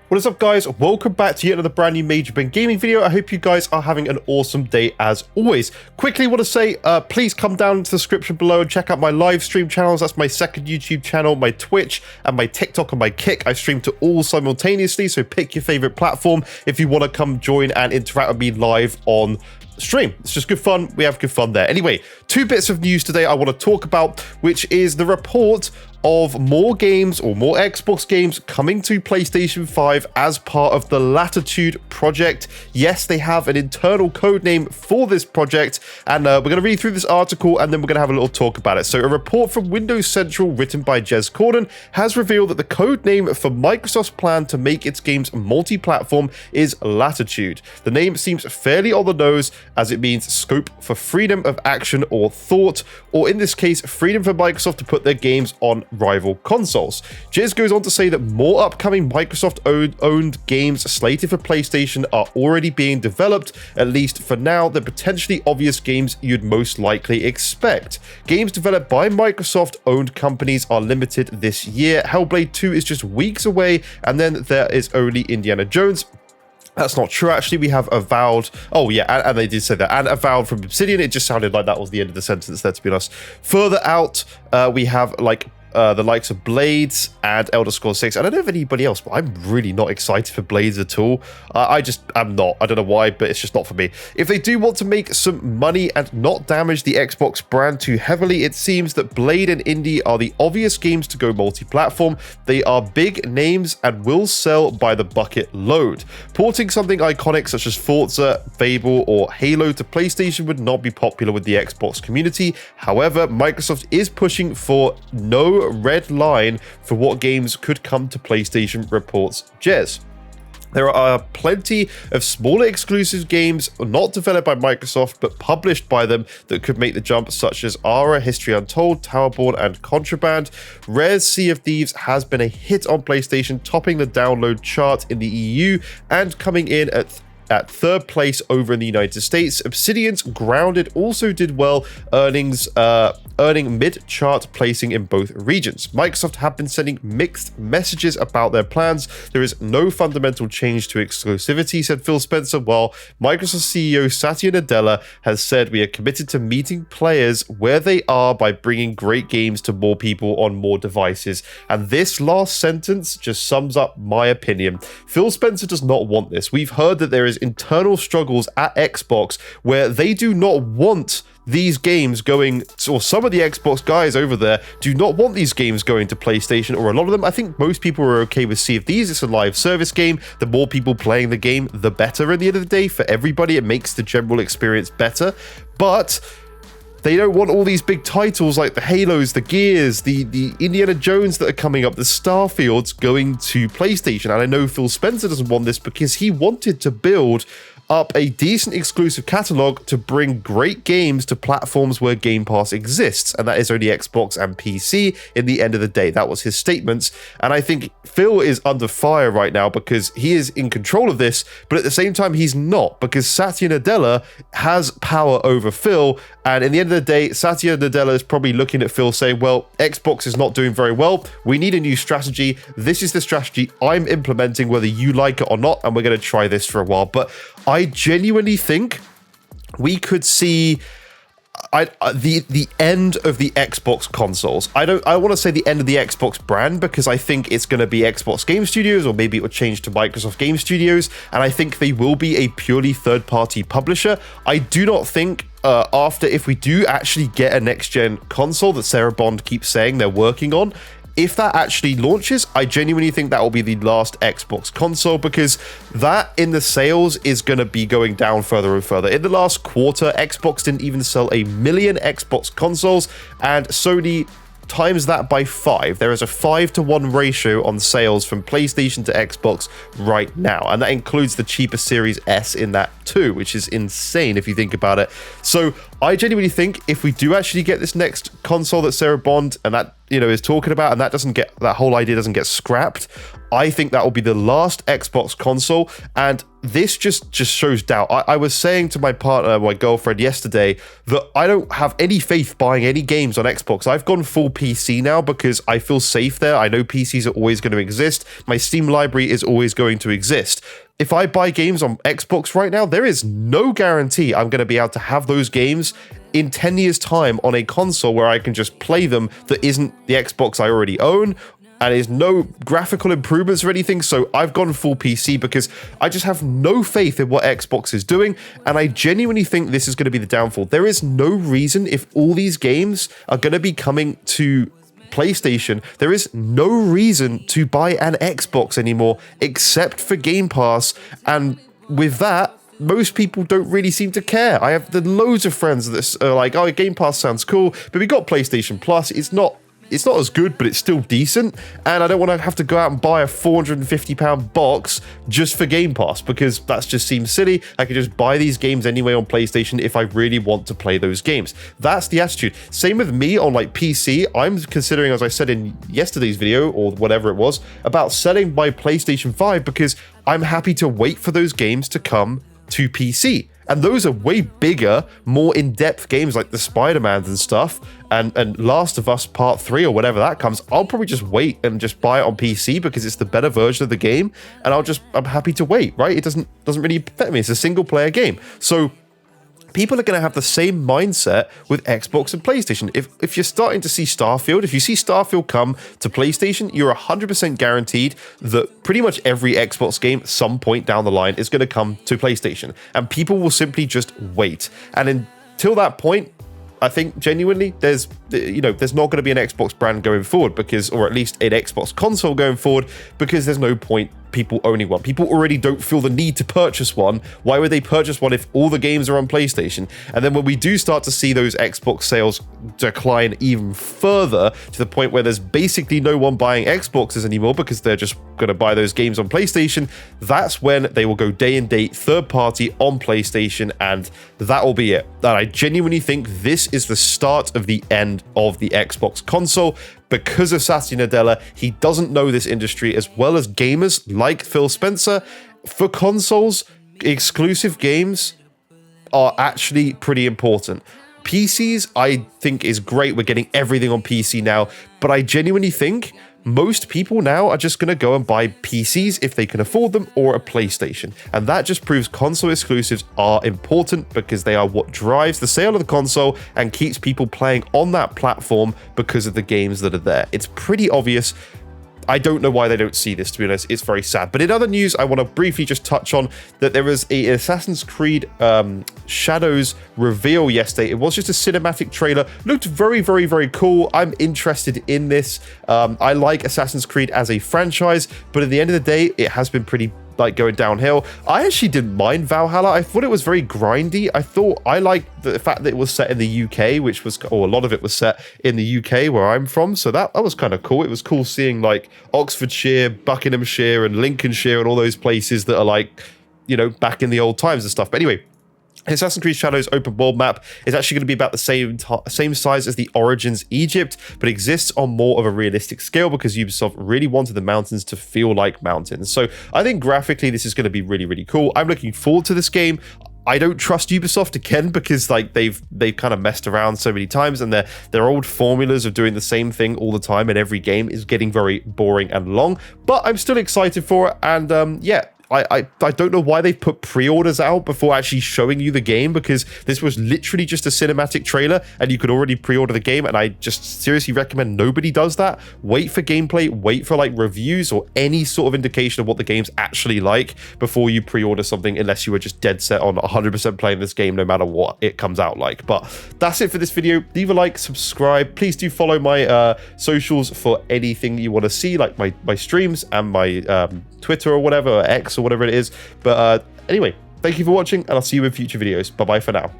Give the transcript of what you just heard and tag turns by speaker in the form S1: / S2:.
S1: What is up, guys? Welcome back to yet another brand new Major Ben Gaming video. I hope you guys are having an awesome day as always. Quickly want to say, please come down to the description below and check out my live stream channels. That's my second YouTube channel, my Twitch, and my TikTok and my Kick. I stream to all simultaneously, so pick your favorite platform if you want to come join and interact with me live on stream. It's just good fun. We have good fun there. Anyway, two bits of news today I want to talk about, which is the report of more games or more Xbox games coming to PlayStation 5 as part of the Latitude project. Yes, they have an internal code name for this project, and we're going to read through this article and then we're going to have a little talk about it. So a report from Windows Central written by Jez Corden has revealed that the code name for Microsoft's plan to make its games multi-platform is Latitude. The name seems fairly on the nose, as it means scope for freedom of action or thought, or in this case, freedom for Microsoft to put their games on rival consoles. Jez goes on to say that more upcoming Microsoft-owned games slated for PlayStation are already being developed, at least for now, the potentially obvious games you'd most likely expect. Games developed by Microsoft-owned companies are limited this year. Hellblade 2 is just weeks away, and then there is only Indiana Jones. That's not true, actually. We have Avowed. Oh, yeah, and they did say that. And Avowed from Obsidian. It just sounded like that was the end of the sentence there, to be honest. Further out, we have, the likes of Blades and Elder Scrolls 6. I don't know if anybody else, but I'm really not excited for Blades at all. I'm not. I don't know why, but it's just not for me. If they do want to make some money and not damage the Xbox brand too heavily, it seems that Blade and Indie are the obvious games to go multi-platform. They are big names and will sell by the bucket load. Porting something iconic such as Forza, Fable, or Halo to PlayStation would not be popular with the Xbox community. However, Microsoft is pushing for no red line for what games could come to PlayStation, reports Jez. There are plenty of smaller exclusive games not developed by Microsoft but published by them that could make the jump, such as Ara, History Untold, Towerborn, and Contraband. Rare's Sea of Thieves has been a hit on PlayStation, topping the download chart in the EU and coming in at third place over in the United States. Obsidian's Grounded also did well, earning mid-chart placing in both regions. Microsoft have been sending mixed messages about their plans. There is no fundamental change to exclusivity, said Phil Spencer, while Microsoft CEO Satya Nadella has said, "We are committed to meeting players where they are by bringing great games to more people on more devices." And this last sentence just sums up my opinion. Phil Spencer does not want this. We've heard that there is internal struggles at Xbox where they do not want these games going, or some of the Xbox guys over there do not want these games going to PlayStation, or a lot of them. I think most people are okay with Sea of Thieves. It's a live service game. The more people playing the game, the better at the end of the day. For everybody, it makes the general experience better. But they don't want all these big titles like the Halos, the Gears, the Indiana Jones that are coming up, the Starfields going to PlayStation. And I know Phil Spencer doesn't want this because he wanted to build up a decent exclusive catalog to bring great games to platforms where Game Pass exists, and that is only Xbox and PC in the end of the day. That was his statements, and I think Phil is under fire right now because he is in control of this, but at the same time he's not, because Satya Nadella has power over Phil, and in the end of the day, Satya Nadella is probably looking at Phil saying, well, Xbox is not doing very well, we need a new strategy, this is the strategy I'm implementing whether you like it or not, and we're going to try this for a while. But I genuinely think we could see the end of the Xbox consoles. I want to say the end of the Xbox brand, because I think it's going to be Xbox Game Studios, or maybe it will change to Microsoft Game Studios, and I think they will be a purely third-party publisher. I do not think if we do actually get a next-gen console that Sarah Bond keeps saying they're working on, if that actually launches, I genuinely think that will be the last Xbox console, because that in the sales is going to be going down further and further. In the last quarter, Xbox didn't even sell 1 million Xbox consoles, and Sony times that by 5. There is a 5-to-1 ratio on sales from PlayStation to Xbox right now, and that includes the cheaper Series S in that too, which is insane if you think about it. So I genuinely think if we do actually get this next console that Sarah Bond and that, you know, is talking about, and that whole idea doesn't get scrapped, I think that will be the last Xbox console. And this just shows doubt. I was saying to my partner, my girlfriend yesterday, that I don't have any faith buying any games on Xbox. I've gone full PC now because I feel safe there. I know PCs are always going to exist. My Steam library is always going to exist. If I buy games on Xbox right now, there is no guarantee I'm going to be able to have those games in 10 years' time on a console where I can just play them that isn't the Xbox I already own, and there's no graphical improvements or anything. So I've gone full PC because I just have no faith in what Xbox is doing, and I genuinely think this is going to be the downfall. There is no reason, if all these games are going to be coming to PlayStation, there is no reason to buy an Xbox anymore except for Game Pass, and with that, most people don't really seem to care. I have loads of friends that are like, oh, Game Pass sounds cool, but we got PlayStation Plus. It's not as good, but it's still decent, and I don't want to have to go out and buy a £450 box just for Game Pass, because that just seems silly. I could just buy these games anyway on PlayStation if I really want to play those games. That's the attitude. Same with me on like PC. I'm considering, as I said in yesterday's video, or whatever it was, about selling my PlayStation 5 because I'm happy to wait for those games to come to PC. And those are way bigger, more in-depth games like the Spider-Mans and stuff, and Last of Us Part 3 or whatever that comes. I'll probably just wait and just buy it on PC because it's the better version of the game, and I'm happy to wait, right? It doesn't really affect me. It's a single-player game. So people are going to have the same mindset with Xbox and PlayStation. If you're starting to see Starfield, if you see Starfield come to PlayStation, you're 100% guaranteed that pretty much every Xbox game at some point down the line is going to come to PlayStation. And people will simply just wait. And until that point, I think genuinely there's not going to be an Xbox brand going forward, because, or at least an Xbox console going forward, because there's no point people owning one. People already don't feel the need to purchase one. Why would they purchase one if all the games are on PlayStation? And then when we do start to see those Xbox sales decline even further to the point where there's basically no one buying Xboxes anymore because they're just going to buy those games on PlayStation, that's when they will go day and date third party on PlayStation, and that will be it. And I genuinely think this is the start of the end of the Xbox console. Because of Satya Nadella, he doesn't know this industry as well as gamers like Phil Spencer. For consoles, exclusive games are actually pretty important. PCs, I think, is great. We're getting everything on PC now, but I genuinely think most people now are just going to go and buy PCs if they can afford them, or a PlayStation. And that just proves console exclusives are important, because they are what drives the sale of the console and keeps people playing on that platform because of the games that are there. It's pretty obvious. I don't know why they don't see this, to be honest. It's very sad. But in other news, I want to briefly just touch on that there was an Assassin's Creed Shadows reveal yesterday. It was just a cinematic trailer. Looked very, very, very cool. I'm interested in this. I like Assassin's Creed as a franchise, but at the end of the day, it has been pretty going downhill. I actually didn't mind Valhalla. I thought it was very grindy. I liked the fact that it was set in the UK, or a lot of it was set in the UK where I'm from. So that was kind of cool. It was cool seeing like Oxfordshire, Buckinghamshire, and Lincolnshire, and all those places that are like, back in the old times and stuff. But anyway, Assassin's Creed Shadows open world map is actually going to be about the same size as the Origins Egypt, but exists on more of a realistic scale because Ubisoft really wanted the mountains to feel like mountains. So I think graphically this is going to be really, really cool. I'm looking forward to this game. I don't trust Ubisoft again because they've kind of messed around so many times, and their old formulas of doing the same thing all the time in every game is getting very boring and long. But I'm still excited for it, and yeah. I don't know why they've put pre-orders out before actually showing you the game, because this was literally just a cinematic trailer and you could already pre-order the game, and I just seriously recommend nobody does that. Wait for gameplay, wait for like reviews or any sort of indication of what the game's actually like before you pre-order something, unless you were just dead set on 100% playing this game no matter what it comes out like. But that's it for this video. Leave a like, subscribe. Please do follow my socials for anything you want to see, like my streams and my Twitter or whatever, or X or whatever it is. But anyway, thank you for watching, and I'll see you in future videos. Bye bye for now.